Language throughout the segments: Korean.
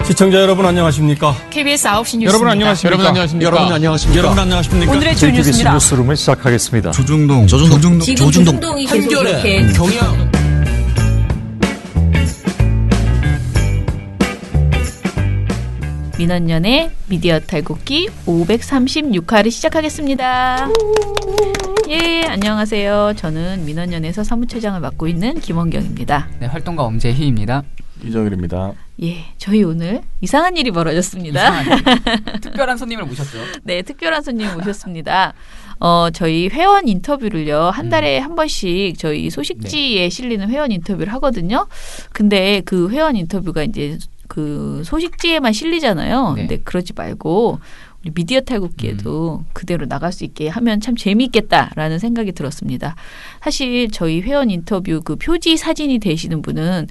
시청자 여러분 안녕하십니까? KBS 9시 뉴스입니다. 여러분 안녕하십니까? 여러분 안녕하십니까? 오늘의 주요 뉴스입니다. 뉴스룸을 시작하겠습니다. 조중동 지금 조중동이 계속 이렇게 경향 민원연의 미디어 탈곡기 536화를 시작하겠습니다. 예, 안녕하세요. 저는 민원연에서 사무처장을 맡고 있는 김원경입니다. 네, 활동가 엄재희입니다. 이정일입니다. 예, 저희 오늘 이상한 일이 벌어졌습니다. 특별한 손님을 모셨죠. 네, 특별한 손님 모셨습니다. 저희 회원 인터뷰를요, 한 달에 한 번씩 저희 소식지에 실리는 회원 인터뷰를 하거든요. 근데 그 회원 인터뷰가 이제 그 소식지에만 실리잖아요. 네. 근데 그러지 말고 우리 미디어 탈곡기에도 그대로 나갈 수 있게 하면 참 재미있겠다라는 생각이 들었습니다. 사실 저희 회원 인터뷰 그 표지 사진이 되시는 분은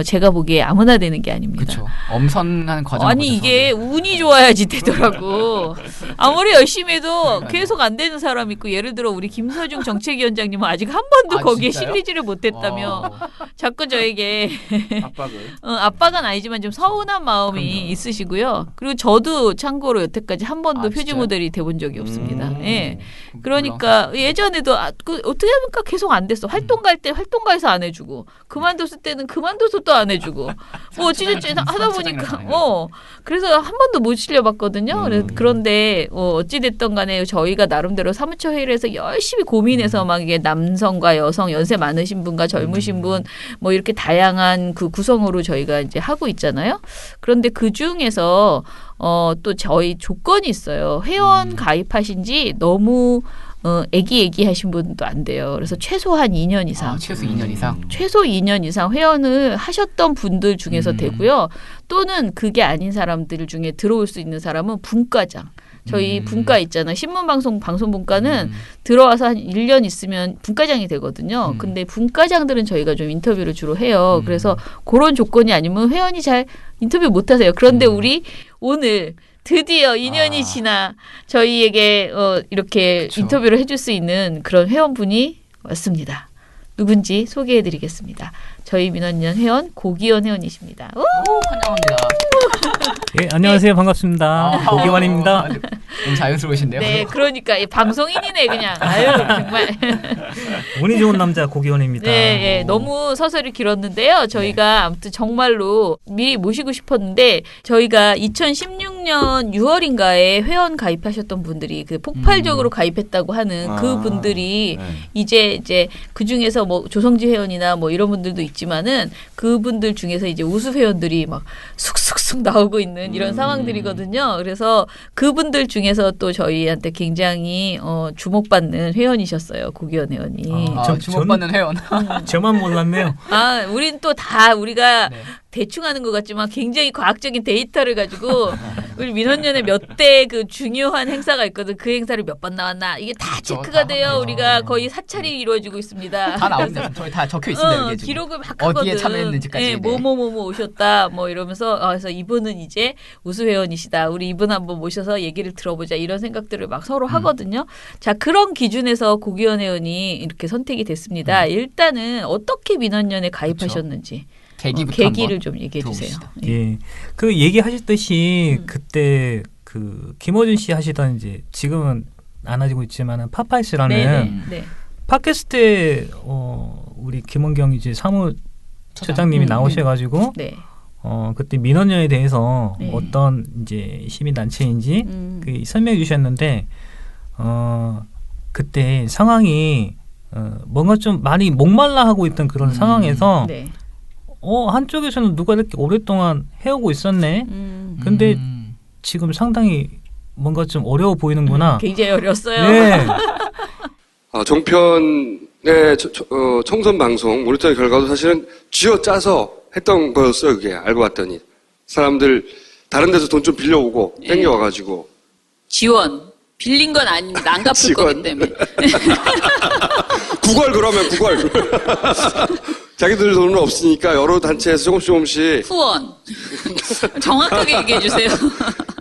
제가 보기에 아무나 되는 게 아닙니다. 그렇죠. 엄선한 과정. 아니 이게 운이 좋아야지 되더라고. 아무리 열심히 해도 계속 안 되는 사람 있고, 예를 들어 우리 김서중 정책위원장님은 아직 한 번도 거기에 진짜요? 실리지를 못했다며 자꾸 저에게 압박은 아니지만 좀 서운한 마음이 있으시고요. 그리고 저도 참고로 여태까지 한 번도 표지 진짜요? 모델이 돼본 적이 없습니다. 예. 그러니까 예전에도 그 어떻게 하니까 계속 안 됐어. 활동 갈 때 활동가에서 안 해주고, 그만뒀을 때는 그만둬서 또 안 해주고, 뭐 어찌됐든 하다 보니까 그래서 한 번도 못 실려봤거든요. 그런데 어찌됐든 간에 저희가 나름대로 사무처 회의를 해서 열심히 고민해서 막 이게 남성과 여성, 연세 많으신 분과 젊으신 분 뭐 이렇게 다양한 그 구성으로 저희가 이제 하고 있잖아요. 그런데 그 중에서 또 저희 조건이 있어요. 회원 가입하신 지 너무 애기하신 분도 안 돼요. 그래서 최소한 2년 이상. 최소 2년 이상. 최소 2년 이상 회원을 하셨던 분들 중에서 되고요. 또는 그게 아닌 사람들 중에 들어올 수 있는 사람은 분과장. 저희 분과 있잖아요. 신문방송, 방송분과는 들어와서 한 1년 있으면 분과장이 되거든요. 근데 분과장들은 저희가 좀 인터뷰를 주로 해요. 그래서 그런 조건이 아니면 회원이 잘 인터뷰 못 하세요. 그런데 우리 오늘 드디어 2년이 지나 저희에게 이렇게 그쵸. 인터뷰를 해줄 수 있는 그런 회원분이 왔습니다. 누군지 소개해드리겠습니다. 저희 민원연 회원 고기원 회원이십니다. 오! 환영합니다. 예, 안녕하세요. 반갑습니다. 고기환입니다. 너무 자연스러우신데요. 네, 그러니까 이 방송인이네 그냥. 아유 정말. 운이 좋은 남자 고기환입니다. 네, 예, 너무 서설이 길었는데요. 저희가 아무튼 정말로 미리 모시고 싶었는데, 저희가 2016년 6월인가에 회원 가입하셨던 분들이 그 폭발적으로 가입했다고 하는 그 분들이 이제 그 중에서 뭐 조성지 회원이나 뭐 이런 분들도 있지만은 그분들 중에서 이제 우수 회원들이 막 쑥쑥쑥 나오고 있는 이런 상황들이거든요. 그래서 그분들 중에서 또 저희한테 굉장히 주목받는 회원이셨어요. 고기원 회원이. 주목받는 회원. 저만 몰랐네요. 우린 또 다 우리가 네. 대충 하는 것 같지만 굉장히 과학적인 데이터를 가지고 우리 민원연에 몇 대 그 중요한 행사가 있거든. 그 행사를 몇 번 나왔나 이게 다 체크가 돼요. 우리가 거의 사찰이 이루어지고 있습니다. 다 나옵니다. 저희 다 적혀 있습니다. 여기에 지금. 기록을 막 하거든. 어디에 참여했는지까지. 네, 뭐뭐뭐뭐 오셨다 뭐 이러면서 그래서 이분은 이제 우수 회원이시다. 우리 이분 한번 모셔서 얘기를 들어보자. 이런 생각들을 막 서로 하거든요. 자, 그런 기준에서 고기원 회원이 이렇게 선택이 됐습니다. 일단은 어떻게 민원연에 가입하셨는지 계기를 좀 얘기해 주세요. 예, 그 얘기하셨듯이 그때 그 김어준 씨 하시던 이제 지금은 안 하시고 있지만은 파파이스라는 네. 팟캐스트에 우리 김원경 이제 사무처장님이 나오셔가지고 네. 그때 민원연에 대해서 네. 어떤 이제 시민 단체인지 그 설명해 주셨는데 그때 상황이 뭔가 좀 많이 목말라 하고 있던 그런 상황에서 네. 한쪽에서는 누가 이렇게 오랫동안 해오고 있었네. 근데 지금 상당히 뭔가 좀 어려워 보이는구나. 굉장히 어려웠어요. 네. 종편의 총선 방송 모니터링 결과도 사실은 쥐어짜서 했던 거였어요. 그게 알고 봤더니 사람들 다른 데서 돈 좀 빌려오고 땡겨와가지고 지원 빌린 건 아닙니다. 안 갚을 지원. 거기 때문에. 구걸 그러면 구걸 자기들 돈은 없으니까 여러 단체에서 조금씩 후원. 정확하게 얘기해 주세요.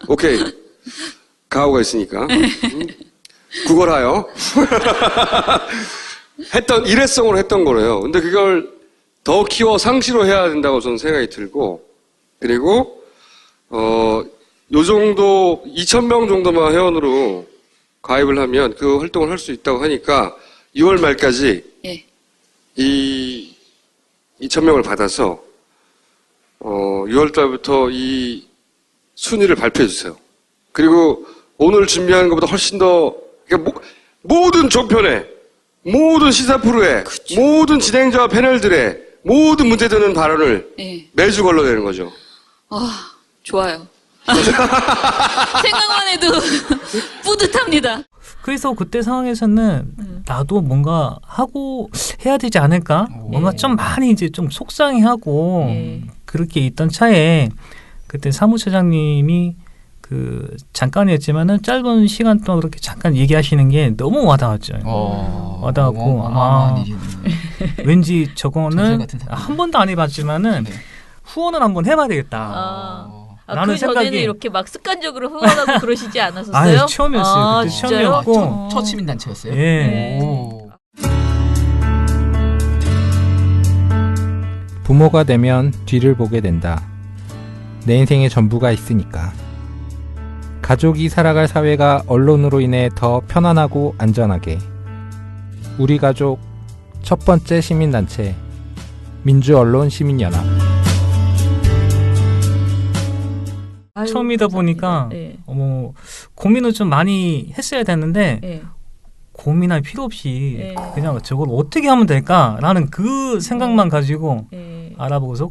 오케이 가오가 있으니까 구걸하여 일회성으로 했던 거래요. 근데 그걸 더 키워 상시로 해야 된다고 저는 생각이 들고, 그리고 요 정도 2,000명 정도만 회원으로 가입을 하면 그 활동을 할 수 있다고 하니까 2월 말까지 예. 이 2,000명을 받아서 6월 달부터 이 순위를 발표해 주세요. 그리고 오늘 준비하는 것보다 훨씬 더 그러니까 모든 종편에 모든 시사 프로에 모든 진행자와 패널들의 모든 문제되는 발언을 예. 매주 걸러내는 거죠. 아, 좋아요. 생각만 해도 뿌듯합니다. 그래서 그때 상황에서는 나도 뭔가 하고 해야 되지 않을까? 뭔가 좀 많이 이제 좀 속상해하고 예. 그렇게 있던 차에 그때 사무처장님이 그 잠깐이었지만은 짧은 시간 동안 그렇게 잠깐 얘기하시는 게 너무 와닿았죠. 와닿았고 어마어마한 일이네요. 왠지 전설 저거는 같은 사건. 한 번도 안 해봤지만은 네. 후원을 한번 해봐야 되겠다. 라는 그 전에는 생각이- 이렇게 막 습관적으로 후원하고 그러시지 않았었어요? 아유, 처음이었어요. 아, 그때 진짜요? 처음이었고. 첫 시민단체였어요? 예. 네. 오. 부모가 되면 뒤를 보게 된다. 내 인생의 전부가 있으니까. 가족이 살아갈 사회가 언론으로 인해 더 편안하고 안전하게. 우리 가족 첫 번째 시민단체 민주언론시민연합. 아유, 처음이다 감사합니다. 보니까 네. 고민을 좀 많이 했어야 되는데 네. 고민할 필요 없이 네. 그냥 저걸 어떻게 하면 될까라는 그 생각만 가지고 네. 알아보고서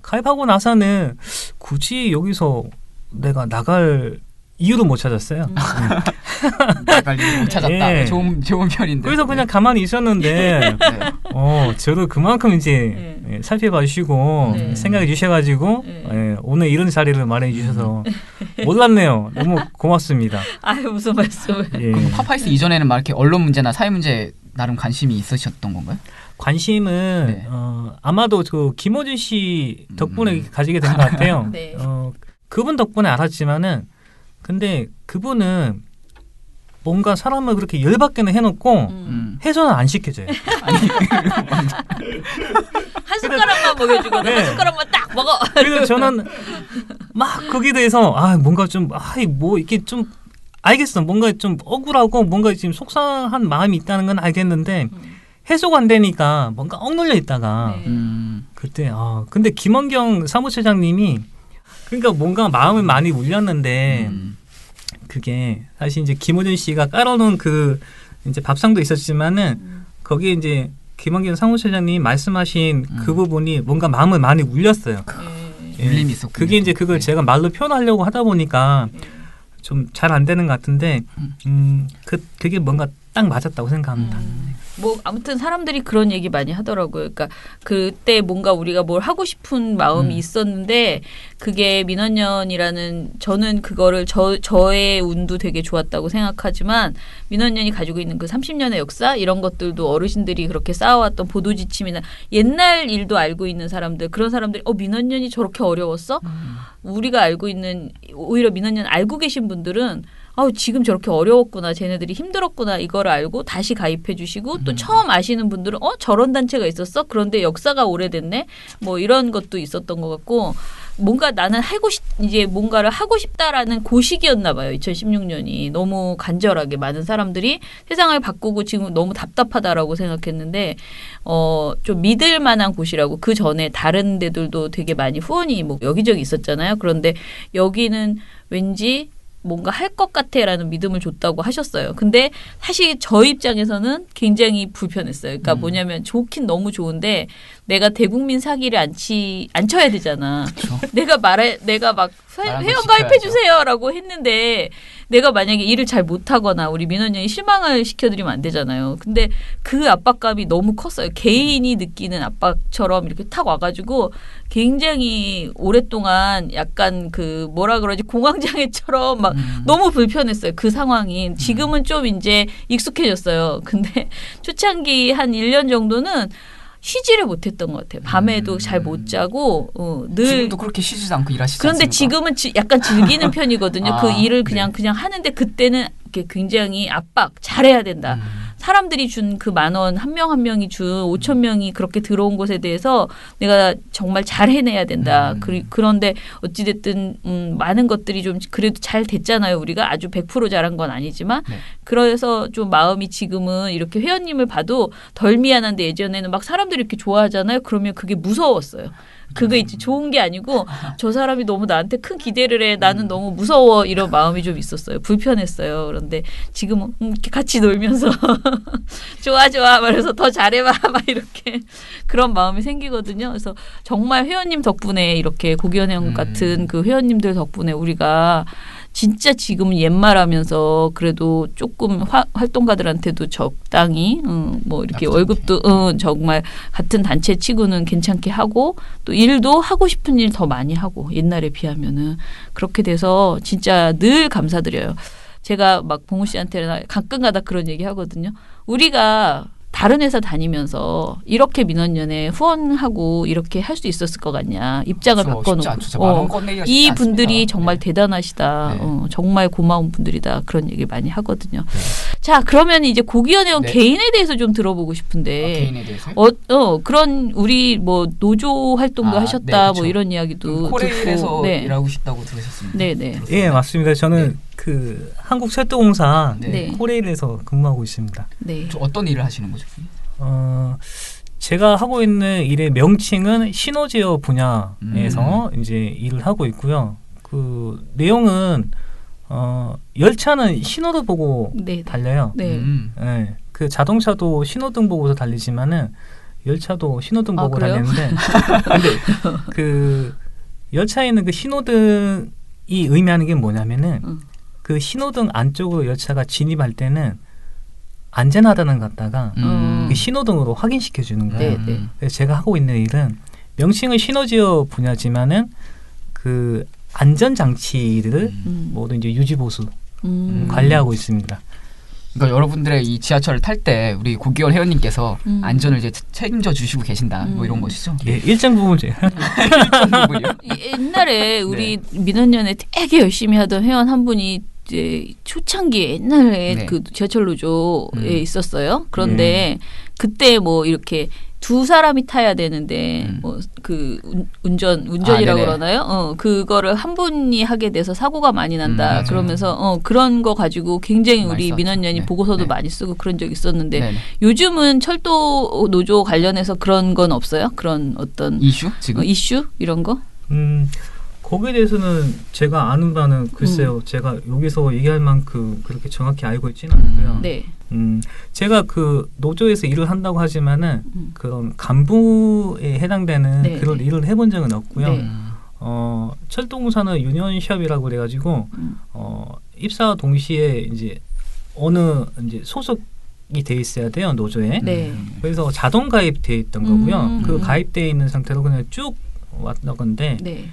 가입하고 나서는 굳이 여기서 내가 나갈 이유를 못 찾았어요. 나갈 일을 못 찾았다. 예. 좋은 편인데. 그래서 그냥 가만히 있었는데 네. 저를 그만큼 이제 살펴봐 주시고 네. 생각해 주셔가지고 네. 오늘 이런 자리를 마련해 주셔서 몰랐네요. 너무 고맙습니다. 아유, 무슨 말씀을. 예. 그럼 파파이스 이전에는 막 이렇게 언론 문제나 사회 문제 나름 관심이 있으셨던 건가요? 관심은 네. 아마도 그 김어준 씨 덕분에 가지게 된 것 같아요. 네. 그분 덕분에 알았지만은 근데 그분은 뭔가 사람을 그렇게 열받게는 해놓고 해소는 안 시켜줘요. 한 숟가락만 먹여주거든. 네. 한 숟가락만 딱 먹어. 그래서 저는 막 거기에 대해서 뭔가 좀 뭐 이렇게 좀 알겠어. 뭔가 좀 억울하고 뭔가 지금 속상한 마음이 있다는 건 알겠는데 해소가 안 되니까 뭔가 억눌려 있다가 네. 그때 근데 김원경 사무처장님이 그러니까 뭔가 마음을 많이 울렸는데 그게 사실 이제 김호준 씨가 깔아놓은 그 이제 밥상도 있었지만은 거기에 이제 김원경 사무처장님이 말씀하신 그 부분이 뭔가 마음을 많이 울렸어요. 예. 울림이 있었군요. 그게 이제 그걸 네. 제가 말로 표현하려고 하다 보니까 좀 잘 안 되는 것 같은데 그게 뭔가 딱 맞았다고 생각합니다. 뭐 아무튼 사람들이 그런 얘기 많이 하더라고요. 그러니까 그때 뭔가 우리가 뭘 하고 싶은 마음이 있었는데 그게 민원연이라는 저는 그거를 저의 운도 되게 좋았다고 생각하지만 민원연이 가지고 있는 그 30년의 역사 이런 것들도 어르신들이 그렇게 쌓아왔던 보도 지침이나 옛날 일도 알고 있는 사람들 그런 사람들이 민원연이 저렇게 어려웠어? 우리가 알고 있는 오히려 민원연 알고 계신 분들은 지금 저렇게 어려웠구나, 쟤네들이 힘들었구나 이걸 알고 다시 가입해 주시고 또 처음 아시는 분들은 저런 단체가 있었어? 그런데 역사가 오래됐네? 뭐 이런 것도 있었던 것 같고 뭔가 나는 이제 뭔가를 하고 싶다라는 그 시기였나 봐요. 2016년이 너무 간절하게 많은 사람들이 세상을 바꾸고 지금 너무 답답하다라고 생각했는데 좀 믿을 만한 곳이라고 그 전에 다른 데들도 되게 많이 후원이 뭐 여기저기 있었잖아요. 그런데 여기는 왠지 뭔가 할 것 같아라는 믿음을 줬다고 하셨어요. 근데 사실 저 입장에서는 굉장히 불편했어요. 그러니까 뭐냐면 좋긴 너무 좋은데 내가 대국민 사기를 안 쳐야 되잖아. 내가 막 회원 가입해 주세요라고 했는데 내가 만약에 일을 잘 못하거나 우리 민원연이 실망을 시켜드리면 안 되잖아요. 근데 그 압박감이 너무 컸어요. 개인이 느끼는 압박처럼 이렇게 탁 와가지고 굉장히 오랫동안 약간 그 뭐라 그러지 공황장애처럼 막 너무 불편했어요. 그 상황이. 지금은 좀 이제 익숙해졌어요. 근데 초창기 한 1년 정도는 쉬지를 못했던 것 같아요. 밤에도 잘 못 자고 늘 지금도 그렇게 쉬지도 않고 일하시지 그런데 않습니까? 지금은 약간 즐기는 편이거든요. 그 일을 네. 그냥 하는데 그때는 이렇게 굉장히 압박 잘해야 된다. 사람들이 준 그 10,000원 한 명 한 명이 준 5,000명이 그렇게 들어온 것에 대해서 내가 정말 잘 해내야 된다. 그런데 어찌됐든 많은 것들이 좀 그래도 잘 됐잖아요. 우리가 아주 100% 잘한 건 아니지만 네. 그래서 좀 마음이 지금은 이렇게 회원님을 봐도 덜 미안한데 예전에는 막 사람들이 이렇게 좋아하잖아요. 그러면 그게 무서웠어요. 그게 이제 좋은 게 아니고 저 사람이 너무 나한테 큰 기대를 해. 나는 너무 무서워. 이런 마음이 좀 있었어요. 불편했어요. 그런데 지금은 이렇게 같이 놀면서 좋아 말해서 더 잘해봐 막 이렇게 그런 마음이 생기거든요. 그래서 정말 회원님 덕분에 이렇게 고기현 형 같은 그 회원님들 덕분에 우리가 진짜 지금 옛말하면서 그래도 조금 활동가들한테도 적당히 뭐 이렇게 월급도 정말 같은 단체 치고는 괜찮게 하고 또 일도 하고 싶은 일 더 많이 하고 옛날에 비하면은 그렇게 돼서 진짜 늘 감사드려요. 제가 막 봉우 씨한테 가끔가다 그런 얘기 하거든요. 우리가 다른 회사 다니면서 이렇게 민원연에 후원하고 이렇게 할 수 있었을 것 같냐. 입장을 바꿔놓고. 이 분들이 정말 대단하시다. 네. 정말 고마운 분들이다. 그런 얘기 많이 하거든요. 자, 그러면 이제 고기현 형 개인에 대해서 좀 들어보고 싶은데. 개인에 대해서요? 그런 우리 뭐 노조 활동도 하셨다. 네, 뭐 이런 이야기도 코레일에서 듣고. 일하고 싶다고 들으셨습니다. 네네. 예, 맞습니다. 저는 그 한국철도공사 네. 코레일에서 근무하고 있습니다. 네. 어떤 일을 하시는 거죠? 제가 하고 있는 일의 명칭은 신호제어 분야에서 이제 일을 하고 있고요. 그 내용은 열차는 신호도 보고 네. 달려요. 네. 네. 그 자동차도 신호등 보고서 달리지만은 열차도 신호등 보고 그래요? 달리는데 근데 그 열차에 있는 그 신호등이 의미하는 게 뭐냐면은 그 신호등 안쪽으로 열차가 진입할 때는 안전하다는 것 같다가 그 신호등으로 확인시켜 주는 거예요. 네, 네. 그래서 제가 하고 있는 일은 명칭은 신호제어 분야지만은 그 안전 장치를 모두 이제 유지 보수 관리하고 있습니다. 그러니까 여러분들의 이 지하철을 탈 때 우리 고기현 회원님께서 안전을 이제 책임져 주시고 계신다. 뭐 이런 것이죠. 예, 일정 부분 제가 일정 부분이요? 옛날에 우리 민원연에 되게 열심히 하던 회원 한 분이 이제 초창기에 옛날에 네. 그 지하철 노조에 있었어요. 그런데 그때 뭐 이렇게 두 사람이 타야 되는데 뭐 그 운전이라고 네네. 그러나요? 그거를 한 분이 하게 돼서 사고가 많이 난다. 그러면서 그런 거 가지고 굉장히 많이 우리 썼죠. 민원연이 네. 보고서도 네. 많이 쓰고 그런 적 있었는데 네네. 요즘은 철도 노조 관련해서 그런 건 없어요? 그런 어떤 이슈 지금? 이슈 이런 거? 거기에 대해서는 제가 아는 바는 글쎄요. 제가 여기서 얘기할 만큼 그렇게 정확히 알고 있지는 않고요. 네. 제가 그 노조에서 일을 한다고 하지만은 그런 간부에 해당되는 네, 그런 네. 일을 해본 적은 없고요. 네. 철도공사는 유니언샵이라고 그래가지고 입사와 동시에 이제 어느 이제 소속이 돼 있어야 돼요 노조에. 네. 그래서 자동 가입돼 있던 거고요. 그 가입돼 있는 상태로 그냥 쭉 왔던 건데. 네.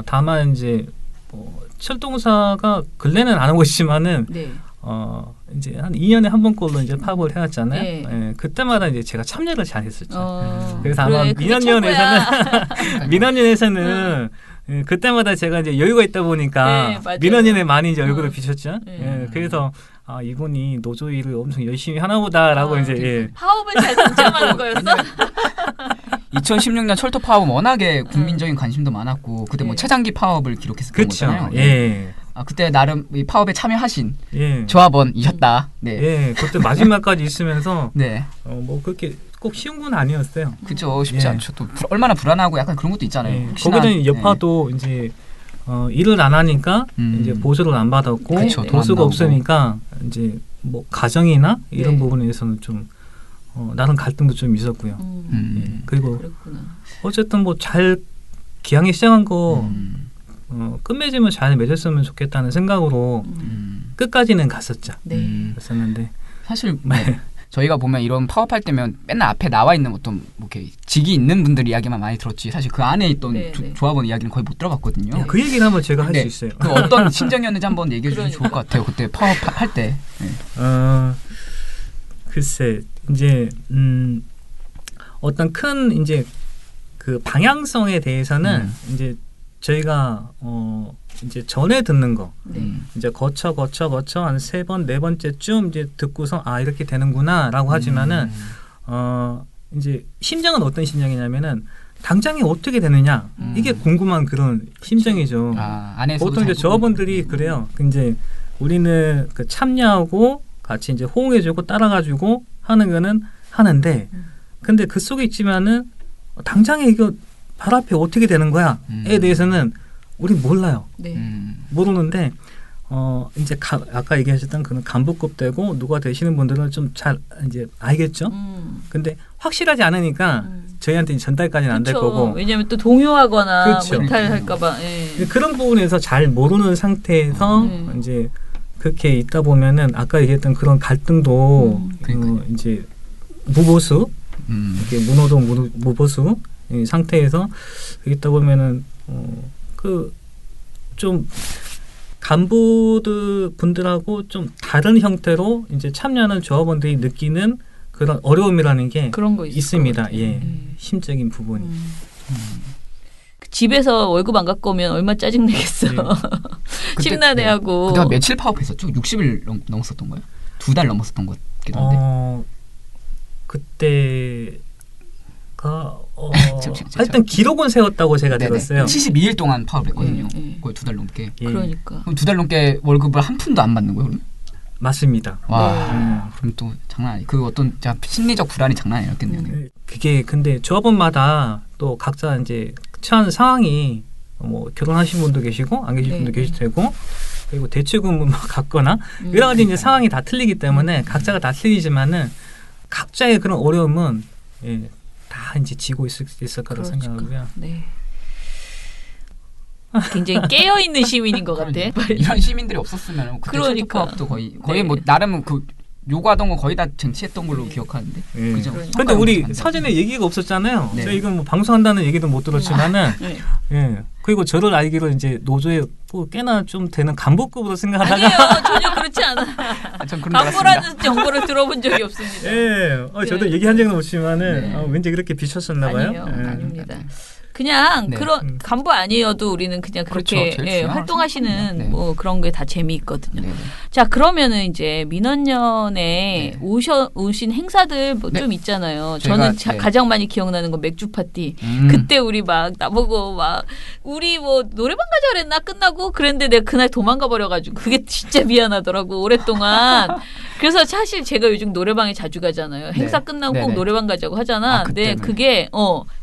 다만 이제 철도공사가 근래는 안 하고 있지만은 네. 이제 한 2년에 한 번꼴로 이제 파업을 해왔잖아요. 네. 예, 그때마다 이제 제가 참여를 잘했었죠. 그래서 그래, 아마 그게 최고야. 민원연에서는 예, 그때마다 제가 이제 여유가 있다 보니까 네, 맞아요. 민원연에 많이 이제 얼굴을 비쳤죠. 네. 예, 그래서 이분이 노조 일을 엄청 열심히 하나보다라고 이제 예. 파업을 잘 선점하는 거였어? 2016년 철도 파업은 워낙에 국민적인 관심도 많았고 그때 뭐 네. 최장기 파업을 기록했었던 그렇죠. 거잖아요. 예. 그때 나름 이 파업에 참여하신 예. 조합원이셨다. 네. 예, 그때 마지막까지 있으면서 네. 뭐 그렇게 꼭 쉬운 건 아니었어요. 그죠. 쉽지 예. 않죠. 또 얼마나 불안하고 약간 그런 것도 있잖아요. 예, 혹시나, 거기는 여파도 이제 일을 안 하니까 이제 보수를 안 받았고 그쵸, 네. 도수가 안 나오고. 없으니까 이제 뭐 가정이나 이런 네. 부분에서는 좀 나름 갈등도 좀 있었고요. 예, 그리고 그렇구나. 어쨌든 뭐 잘 기왕에 시작한 거 끝맺으면 잘 맺었으면 좋겠다는 생각으로 끝까지는 갔었죠. 네. 그랬었는데 사실 저희가 보면 이런 파업할 때면 맨날 앞에 나와 있는 어떤 뭐 이렇게 직이 있는 분들 이야기만 많이 들었지 사실 그 안에 있던 네, 네. 조합원 이야기는 거의 못 들어봤거든요. 그 얘기를 한번 제가 할 수 네. 있어요. 그 어떤 심정이었는지 한번 얘기해 주시면 좋을 것 같아요. 그때 파업할 때. 네. 글쎄 이제 어떤 큰 이제 그 방향성에 대해서는 이제 저희가 이제 전에 듣는 거 네. 이제 거쳐 한 3번, 4번째쯤 이제 듣고서 아 이렇게 되는구나라고 하지만은 이제 심정은 어떤 심정이냐면은 당장에 어떻게 되느냐 이게 궁금한 그런 심정이죠. 안에서도 보통 이제 잘 저분들이 그래요. 이제 우리는 그 참여하고 같이 이제 호응해주고 따라가지고 하는 거는 하는데, 근데 그 속에 있지만은 당장에 이거 바로 앞에 어떻게 되는 거야에 대해서는 우리 몰라요. 네. 모르는데 이제 아까 얘기하셨던 그런 간부급 되고 누가 되시는 분들은 좀 잘 이제 알겠죠. 근데 확실하지 않으니까 저희한테 전달까지는 안 될 그쵸. 거고. 왜냐하면 또 동요하거나 그렇죠. 이탈할까봐. 예. 그런 부분에서 잘 모르는 상태에서 이제 그렇게 있다 보면은 아까 얘기했던 그런 갈등도 이제 무보수 이렇게 무노동 무보수 이 상태에서 있다 보면은 그 좀 간부들 분들하고 좀 다른 형태로 이제 참여하는 조합원들이 느끼는 그런 어려움이라는 게 그런 거 있습니다. 예, 심적인 부분이. 집에서 월급 안 갖고 오면 얼마 짜증 내겠어. 심란해하고. 그때가 며칠 파업했었죠? 60일 넘었었던 거예요? 2달 넘었었던 것 같기도 한데. 그때가 하여튼 기록은 세웠다고 제가 들었어요. 72일 동안 파업을 했거든요. 네. 거의 2달 넘게. 예. 그러니까. 그럼 2달 넘게 월급을 한 푼도 안 받는 거예요, 그러면? 맞습니다. 와, 그럼 또 장난 아니. 그 어떤 심리적 불안이 장난 아니었겠네요. 그게 근데 조합원마다 또 각자 이제 처한 상황이 뭐 결혼하신 분도 계시고 안 계신 분도 계실 테고 그리고 대출금을 갖거나 여러 가지 이제 상황이 다 틀리기 때문에 각자가 다 틀리지만은 각자의 그런 어려움은 예, 다 이제 지고 있을 거라고 생각하고요. 네. 굉장히 깨어 있는 시민인 것 같아. 이런 시민들이 없었으면 그때 그러니까. 파업도 거의 뭐 나름 그 요구하던 거 거의 다 쟁취했던 걸로 기억하는데. 예. 그죠? 근데 우리 사전에 얘기가 없었잖아요. 네. 저희 이건 뭐 방송한다는 얘기도 못 들었지만은 네. 예. 그리고 저를 알기로 이제 노조에 뭐 꽤나 좀 되는 간부급으로 생각하다가 아니에요. 전혀 그렇지 않아. 전 그런 줄 알았습니다. 간부라는 정보를 들어본 적이 없습니다. 예. 저도 네. 얘기한 적은 없지만은 네. 왠지 그렇게 비쳤었나 봐요. 아니에요. 예. 아닙니다. 그냥 네. 그런 간부 아니어도 우리는 그냥 그렇게 그렇죠. 제일 예, 중요한 활동하시는 상황이죠. 네. 뭐 그런 게 다 재미있거든요. 네. 자 그러면은 이제 민원년에 오신 행사들 뭐 네. 좀 있잖아요. 저희가, 저는 네. 가장 많이 기억나는 건 맥주 파티. 그때 우리 막 나보고 막 우리 뭐 노래방 가자 그랬나 끝나고 그랬는데 내가 그날 도망가 버려가지고 그게 진짜 미안하더라고 오랫동안. 그래서 사실 제가 요즘 노래방에 자주 가잖아요. 행사 끝나고 꼭 네네. 노래방 가자고 하잖아. 근데 그때는. 그게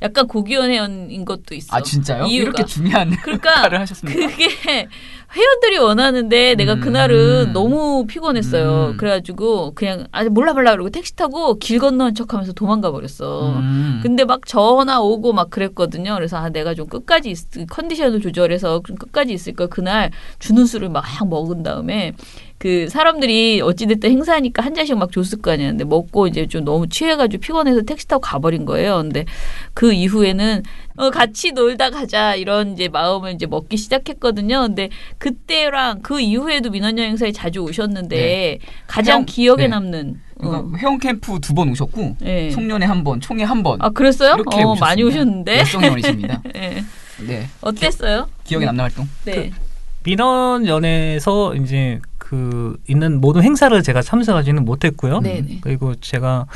약간 고기원 회원인 것도 있어. 아 진짜요? 이유가. 이렇게 중요한 그러니까 역할을 하셨습니다. 그게 회원들이 원하는데 내가 그날은 너무 피곤했어요. 그래가지고 그냥 몰라 그러고 택시 타고 길 건너는 척하면서 도망가 버렸어. 근데 막 전화 오고 막 그랬거든요. 그래서 내가 좀 끝까지 컨디션을 조절해서 좀 끝까지 있을 걸 그날 주는 술을 막 먹은 다음에 그 사람들이 어찌됐든 행사하니까 한 잔씩 막 줬을 거 아니야. 근데 먹고 이제 좀 너무 취해가지고 피곤해서 택시 타고 가버린 거예요. 근데 그 이후에는 같이 놀다 가자 이런 이제 마음을 이제 먹기 시작했거든요. 근데 그때랑 그 이후에도 민원여 행사에 자주 오셨는데 가장 기억에 남는 그러니까 회원 캠프 2번 오셨고 네. 송년회 1번, 총회 1번. 아 그랬어요? 이렇게 많이 오셨는데. 열성년이십니다. 네. 네. 어땠어요? 기억에 남는 활동? 네. 민원연에서 이제 그 있는 모든 행사를 제가 참석하지는 못했고요. 네네. 그리고 제가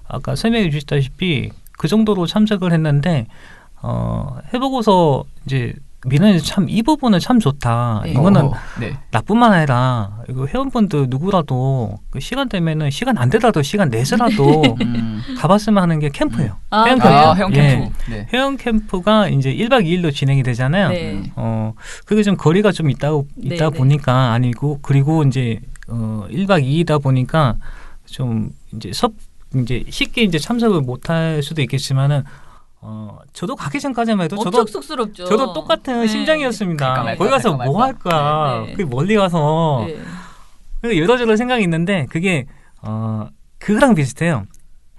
아까 설명해 주셨다시피 그 정도로 참석을 했는데 해보고서 이제 민원이 참 이 부분은 참 좋다. 네. 이거는 네. 나뿐만 아니라 이거 회원분들 누구라도 그 시간 되면은 시간 안 되더라도 시간 내서라도 가봤으면 하는 게 캠프예요. 아, 회원 그래요? 캠프. 회원 예. 캠프. 네. 회원 캠프가 이제 1박 2일로 진행이 되잖아요. 네. 그게 좀 거리가 좀 있다 네. 보니까 아니고 그리고 이제 1박 2일이다 보니까 좀 이제 이제 쉽게 이제 참석을 못할 수도 있겠지만은 저도 가기 전까지만 해도 엄청 쑥스럽죠. 저도 똑같은 네. 심정이었습니다. 갈까 말까, 거기 가서 갈까 뭐 말까. 할까? 네. 그 멀리 가서 네. 그래서 여러저러 생각이 있는데 그게 그거랑 비슷해요.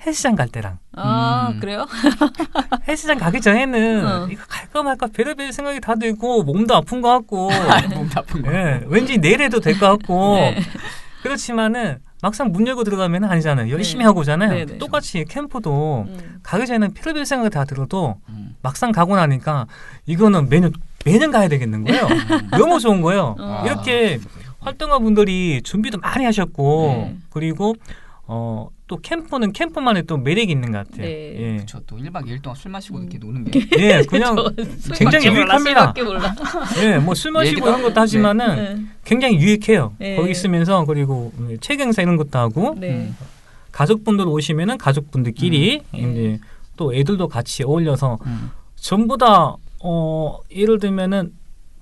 헬스장 갈 때랑. 아 그래요? 헬스장 가기 전에는 이거 갈까 말까 별의별 생각이 다 들고 몸도 아픈 것 같고 몸 아픈 거. 예, 왠지 내일 해도 될 것 같고 네. 그렇지만은 막상 문 열고 들어가면 아니잖아요. 열심히 네. 하고 오잖아요. 네, 네. 똑같이 캠프도 음. 가기 전에는 별의별 생각이 다 들어도 막상 가고 나니까 이거는 매년 매년 가야 되겠는 거예요. 너무 좋은 거예요. 어. 이렇게 활동가 분들이 준비도 많이 하셨고 네. 그리고 또 캠프는 캠프만의 또 매력이 있는 것 같아요. 네. 예. 저 또 1박 2일 동안 술 마시고 이렇게 노는 게 예, 그냥 술 굉장히 먹지 몰라, 유익합니다. 술밖에 몰라. 예, 뭐 술 마시고 얘기도 이런 것도 하지만은 네. 굉장히 유익해요. 네. 거기 있으면서 그리고 책 행사 이런 것도 하고 네. 가족분들 오시면은 가족분들끼리 이제 또 애들도 같이 어울려서 전부 다 예를 들면은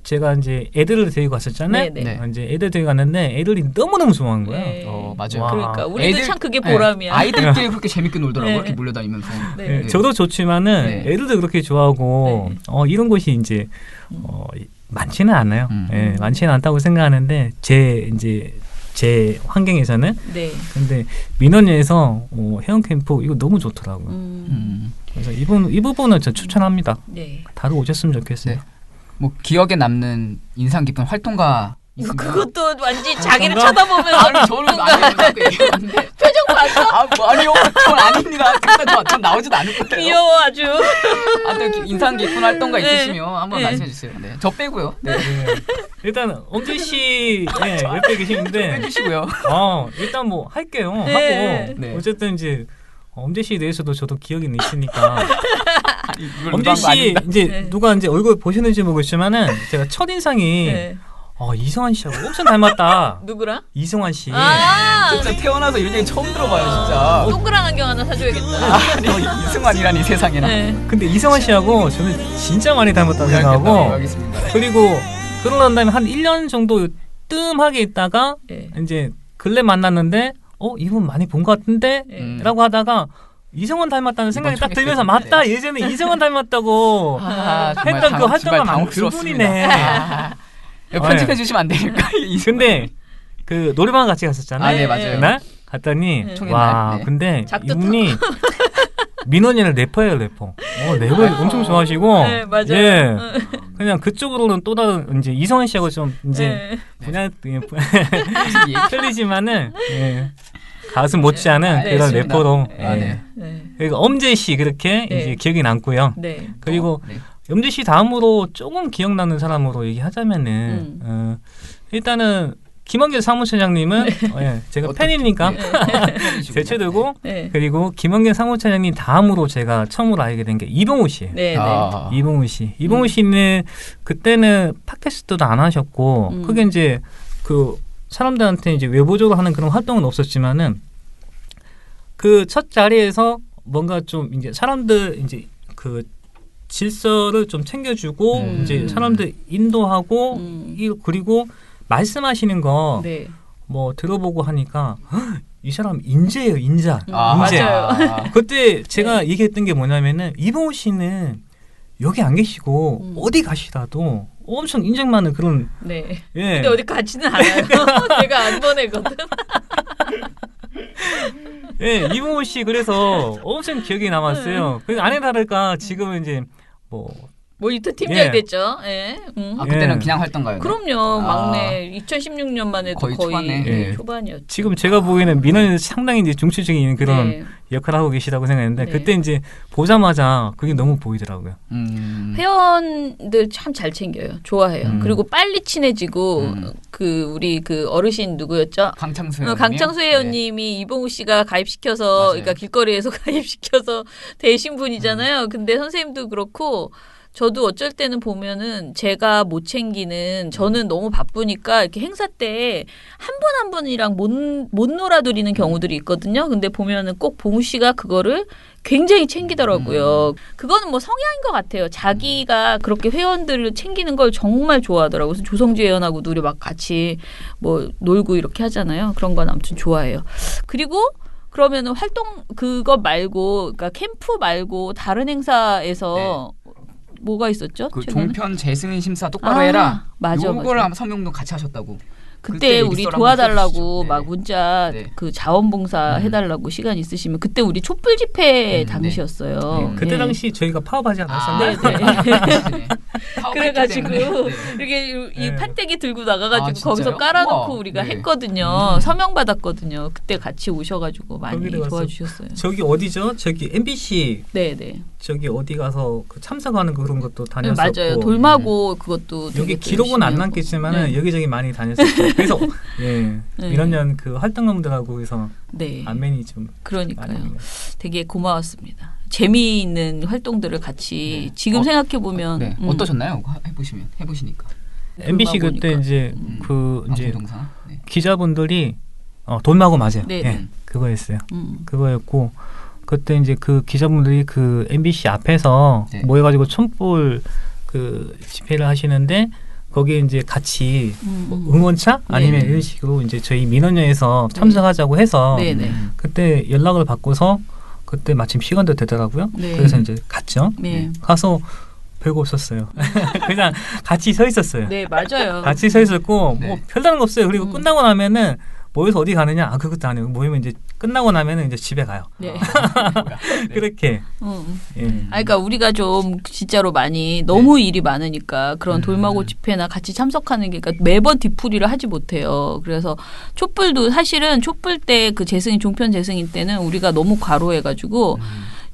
제가 이제 애들을 데리고 갔었잖아요. 네, 네. 이제 애들 데리고 갔는데 애들이 너무너무 좋아한 거예요. 네. 맞아요. 와. 그러니까 우리도 참 그게 보람이야. 네. 아이들끼리 그렇게 재밌게 놀더라고요. 네. 이렇게 몰려다니면서. 네. 예, 저도 좋지만은 네. 애들도 그렇게 좋아하고 네. 이런 곳이 이제 많지는 않아요. 예, 많지는 않다고 생각하는데 제 환경에서는 네. 근데 민원예에서 회원 캠프 이거 너무 좋더라고요. 그래서 이 부분은 저 추천합니다. 네. 다들 오셨으면 좋겠어요. 네. 뭐 기억에 남는 인상 깊은 활동가 있으면 그것도 완전 자기를 그런가? 쳐다보면서 아니 저는 아니에요. 자꾸 얘기하는데 표정 봤어? 아니요. 전 아닙니다. 근데 전 나오지도 않을 거예요. 귀여워 아주. 또 인상 깊은 활동가 네. 있으시면 한번 네. 말씀해 주세요. 네. 저 빼고요. 네. 일단 엄지 씨 옆에 계시는데 빼주시고요. 일단 뭐 할게요. 네. 하고 네. 어쨌든 이제 엄지 씨에 대해서도 저도 기억이 있으니까 이걸 엄지 의도한 거 씨 아닙니다. 이제 네. 누가 이제 얼굴 보시는지 모르겠지만은 제가 첫 인상이 네. 이승환 씨하고 엄청 닮았다. 누구랑? 이승환 씨. 진짜 태어나서 이런 얘기 처음 들어봐요, 진짜. 동그란 안경 하나 사줘야겠다. 아니, 이승환이라니 세상에나. 네. 근데 이승환 씨하고 저는 진짜 많이 닮았다고 생각하고 알겠습니다. 그리고 그러고 난 다음에 한 1년 정도 뜸하게 있다가 네. 이제 근래 만났는데 이분 많이 본 것 같은데 라고 하다가 이승환 닮았다는 생각이 딱 들면서 맞다 예전에 이승환 닮았다고 했던 그 활동가 만 그분이네. 편집해 주시면 안 될까? 근데 그 노래방 같이 갔었잖아요. 네, 맞아요. 그날 갔더니 네. 와 네. 근데 작두 이분이 민원이는 래퍼예요 래퍼. 래퍼 엄청 좋아하시고 네, 맞아요. 예. 그냥 그쪽으로는 또 다른 이제 이성환 씨하고 좀 이제 네. 분야 틀리지만은 가수 못지않은 네, 그런 맞습니다. 래퍼로 네. 네. 그리고 엄재 씨 그렇게 네. 이제 기억이 남고요. 네. 그리고 네. 염재 씨 다음으로 조금 기억나는 사람으로 얘기하자면은 일단은 김원길 사무처장님은 제가 팬이니까 제쳐두고 네. 그리고 김원길 사무처장님 다음으로 제가 처음으로 알게 된 게 이봉우 씨예요. 네. 네. 이봉우 씨. 이봉우 씨는 그때는 팟캐스트도 안 하셨고 그게 이제 그 사람들한테 이제 외부적으로 하는 그런 활동은 없었지만은 그 첫 자리에서 뭔가 좀 이제 사람들 이제 그 질서를 좀 챙겨주고 이제 사람들 인도하고 그리고 말씀하시는 거 네. 뭐 들어보고 하니까 이 사람 인재예요, 인자. 인재. 맞아요. 그때 제가 얘기했던 게 뭐냐면은 이봉우 씨는 여기 안 계시고 어디 가시라도 엄청 인정 많은 그런 네. 예. 근데 어디 가지는 않아요. 제가 안 보내거든. 예, 이봉우 씨 그래서 엄청 기억이 남았어요. 그래서 아니 다를까 지금은 이제 뭐 모니터 팀장 예. 됐죠. 예. 그때는 예. 그냥 활동가였나요? 그럼요. 막내 2016년만 해도 거의 거의 초반에. 예. 초반이었죠. 지금 제가 보기에는 민원이 상당히 이제 중추적인 그런 네. 역할을 하고 계시다고 생각했는데 네. 그때 이제 보자마자 그게 너무 보이더라고요. 회원들 참 잘 챙겨요. 좋아해요. 그리고 빨리 친해지고 그 우리 그 어르신 누구였죠? 강창수 회원님. 강창수 회원님이 이봉우 씨가 가입시켜서 맞아요. 그러니까 길거리에서 가입시켜서 되신 분이잖아요. 근데 선생님도 그렇고 저도 어쩔 때는 보면은 제가 못 챙기는 저는 너무 바쁘니까 이렇게 행사 때 한 분 한 분이랑 못 놀아드리는 경우들이 있거든요. 근데 보면은 꼭 봉우 씨가 그거를 굉장히 챙기더라고요. 그거는 뭐 성향인 것 같아요. 자기가 그렇게 회원들을 챙기는 걸 정말 좋아하더라고요. 그래서 조성주 회원하고도 우리 막 같이 뭐 놀고 이렇게 하잖아요. 그런 건 아무튼 좋아해요. 그리고 그러면은 활동 그거 말고 그러니까 캠프 말고 다른 행사에서 뭐가 있었죠? 그 최근에? 종편 재승인 심사 똑바로 해라. 맞아, 요걸 맞아. 아마 성명도 같이 하셨다고. 그때 우리 리스트를 한번 도와달라고 써주시죠. 막 네. 문자 네. 그 자원봉사 해달라고 시간 있으시면 그때 우리 촛불 집회 당시였어요. 그때 예. 당시 저희가 파업하지 않았었나요? 네. 파업했기 그래가지고 때문에. 이렇게 이 네. 판때기 들고 나가가지고 아, 진짜요? 거기서 깔아놓고 우와. 우리가 네. 했거든요. 서명 받았거든요. 그때 같이 오셔가지고 많이 거기도 가서 도와주셨어요. 저기 어디죠? 저기 MBC 네네. 저기 어디 가서 그 참석하는 그런 것도 네, 다녔었고 맞아요. 돌마고 그것도 되게 여기 또 기록은 안 열심히 남겠지만은 하고. 네. 여기저기 많이 다녔었고 그래서 예 네. 민원연 그 활동가분들하고 해서 네. 안면이 좀 그러니까요. 많이 되게 고마웠습니다. 재미있는 활동들을 같이 지금 생각해 보면 네. 어떠셨나요? 해보시니까. MBC 그때 보니까. 이제 그 이제 방송동사. 네. 기자분들이 돌마고 맞아요. 네, 예, 네. 그거였어요. 그거였고 그때 이제 그 기자분들이 그 MBC 앞에서 네. 모여가지고 촛불 그 집회를 하시는데 거기에 이제 같이 응원차 아니면 네. 이런 식으로 이제 저희 민원연에서 참석하자고 해서 네네. 그때 연락을 받고서 그때 마침 시간도 되더라고요. 네. 그래서 이제 갔죠. 네. 가서 별거 없었어요. 그냥 같이 서 있었어요. 네, 맞아요. 같이 서 있었고 네. 뭐 별다른 거 없어요. 그리고 끝나고 나면은 모여서 어디 가느냐? 그것도 아니고 모이면 이제 끝나고 나면은 이제 집에 가요. 네. 그렇게. 예. 그러니까 우리가 좀 진짜로 많이 너무 일이 많으니까 그런 돌마고 집회나 같이 참석하는 게 그러니까 매번 뒤풀이를 하지 못해요. 그래서 촛불도 사실은 촛불 때 그 재승인 종편 재승인 때는 우리가 너무 과로해가지고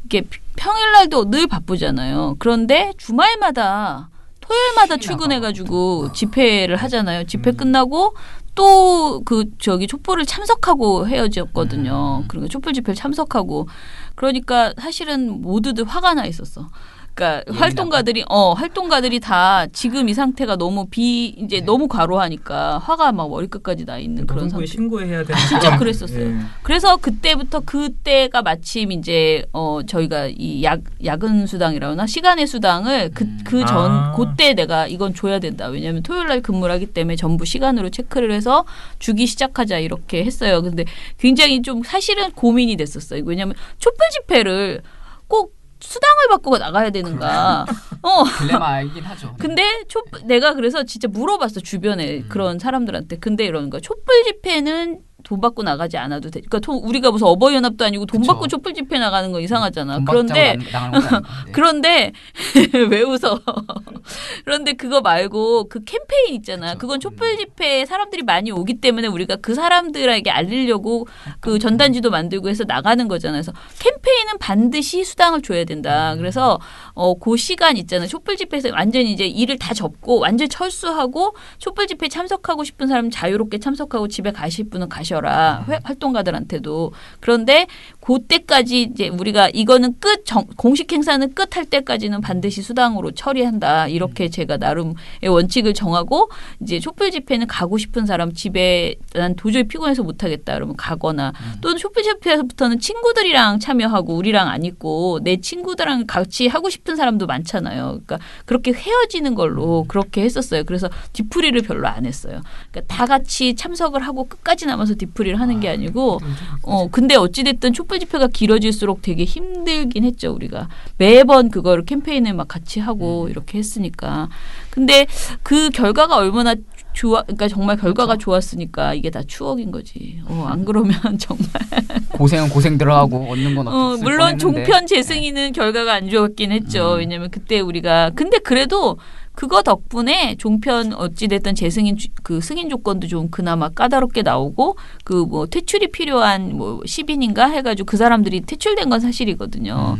이게 평일날도 늘 바쁘잖아요. 그런데 주말마다 토요일마다 출근해가지고 집회를 하잖아요. 집회 끝나고 또 그 저기 촛불을 참석하고 헤어졌거든요. 그리고 촛불 집회를 참석하고 그러니까 사실은 모두들 화가 나 있었어. 그러니까 활동가들이 다 지금 이 상태가 너무 이제 너무 과로하니까 화가 막 머리끝까지 나 있는 그런 노동부에 상태. 신고해야 되는 진짜 그랬었어요. 예. 그래서 그때가 마침 이제 저희가 이 야근 수당이라나 시간의 수당을 그때 내가 이건 줘야 된다. 왜냐하면 토요일 날 근무를 하기 때문에 전부 시간으로 체크를 해서 주기 시작하자 이렇게 했어요. 근데 굉장히 좀 사실은 고민이 됐었어요. 왜냐하면 촛불 집회를 꼭 수당을 받고 나가야 되는가. 딜레마이긴 하죠. 근데 내가 그래서 진짜 물어봤어 주변에 그런 사람들한테. 근데 이러는 거야. 촛불 집회는 돈 받고 나가지 않아도 돼. 그러니까 우리가 무슨 어버이연합도 아니고 돈 그쵸. 받고 촛불 집회 나가는 거 이상하잖아. 돈 그런데 받자고 나가는 것도 아니고. 네. 그런데 왜 웃어? 그런데 그거 말고 그 캠페인 있잖아. 그건 촛불 집회에 사람들이 많이 오기 때문에 우리가 그 사람들에게 알리려고 그 전단지도 만들고 해서 나가는 거잖아. 그래서 캠페인은 반드시 수당을 줘야 된다. 그래서 그 시간 있잖아. 촛불 집회에서 완전히 이제 일을 다 접고 완전 철수하고 촛불 집회에 참석하고 싶은 사람은 자유롭게 참석하고 집에 가실 분은 가셔라. 활동가들한테도. 그런데 그때까지 이제 우리가 이거는 공식 행사는 끝 할 때까지는 반드시 수당으로 처리한다. 이렇게 제가 나름의 원칙을 정하고 이제 촛불 집회는 가고 싶은 사람 집에 난 도저히 피곤해서 못 하겠다. 그러면 가거나 또는 촛불 집회에서부터는 친구들이랑 참여하고 우리랑 안 있고 내 친구들랑 같이 하고 싶은 사람도 많잖아요. 그러니까 그렇게 헤어지는 걸로 그렇게 했었어요. 그래서 뒤풀이를 별로 안 했어요. 그러니까 다 같이 참석을 하고 끝까지 남아서 뒤풀이를 하는 게 아니고 근데 어찌됐든 촛불 집회가 길어질수록 되게 힘들긴 했죠. 우리가 매번 그거를 캠페인을 막 같이 하고 이렇게 했으니까. 근데 그 결과가 얼마나 그러니까 정말 결과가 좋았으니까 이게 다 추억인 거지. 안 그러면 정말 고생은 고생대로 하고 얻는 건 없을 물론 뻔했는데. 종편 재승인은 결과가 안 좋았긴 했죠. 왜냐면 그때 우리가 근데 그래도 그거 덕분에 종편 어찌됐든 재승인 그 승인 조건도 좀 그나마 까다롭게 나오고 그 뭐 퇴출이 필요한 뭐 10인인가 해가지고 그 사람들이 퇴출된 건 사실이거든요.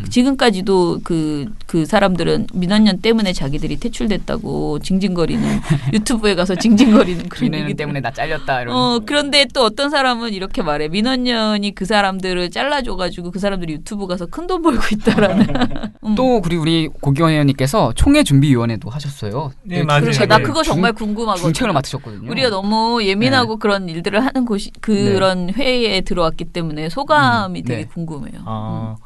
지금까지도 그 사람들은 민원연 때문에 자기들이 퇴출됐다고 징징거리는 유튜브에 가서 징징거리는 그런 민원연 얘기들. 때문에 나 잘렸다 이런. 그런데 또 어떤 사람은 이렇게 말해. 민원연이 그 사람들을 잘라줘가지고 그 사람들이 유튜브 가서 큰 돈 벌고 있다라는. 또 그리고 우리 고기원 의원님께서 총회 준비위원회도 하셨어요. 네, 맞아요. 그래서 나 그거 정말 궁금하거든. 중책을 맡으셨거든요. 우리가 너무 예민하고 그런 일들을 하는 곳이 그런 회의에 들어왔기 때문에 소감이 되게 네. 궁금해요.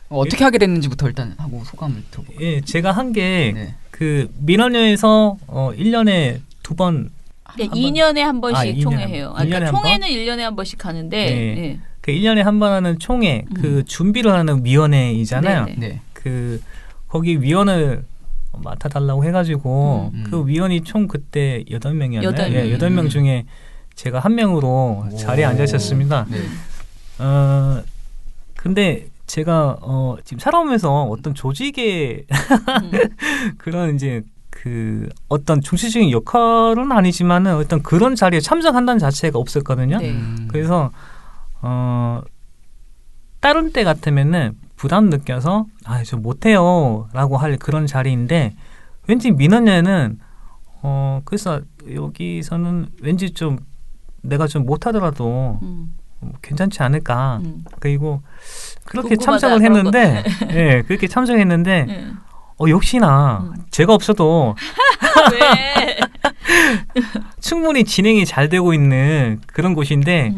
어떻게 하게 됐는지부터 일단 하고 소감을 들어볼까요? 예, 제가 한 게 네. 그 민원연에서 1년에 2번 2년에 한 번씩 2년에 총회해요. 한 번. 1년에 한 번? 총회는 1년에 한 번씩 가는데 네. 예. 그 1년에 한 번 하는 총회 그 준비를 하는 위원회이잖아요. 네네. 네. 그 거기 위원을 맡아달라고 해가지고 그 위원이 총 그때 8명이었나요? 8명. 예, 8명 중에 제가 한 명으로 자리에 앉아 있었습니다. 네. 근데 제가 지금 살아오면서 어떤 조직의 그런 이제 그 어떤 중심적인 역할은 아니지만은 어떤 그런 자리에 참석한다는 자체가 없었거든요. 네. 그래서 다른 때 같으면은 부담 느껴서 저 못해요라고 할 그런 자리인데 왠지 민원연은 그래서 여기서는 왠지 좀 내가 좀 못하더라도 괜찮지 않을까. 그리고 그렇게 궁금하다, 참석을 그런 했는데, 예, 그렇게 참석했는데, 네. 역시나 제가 없어도 왜? 충분히 진행이 잘 되고 있는 그런 곳인데,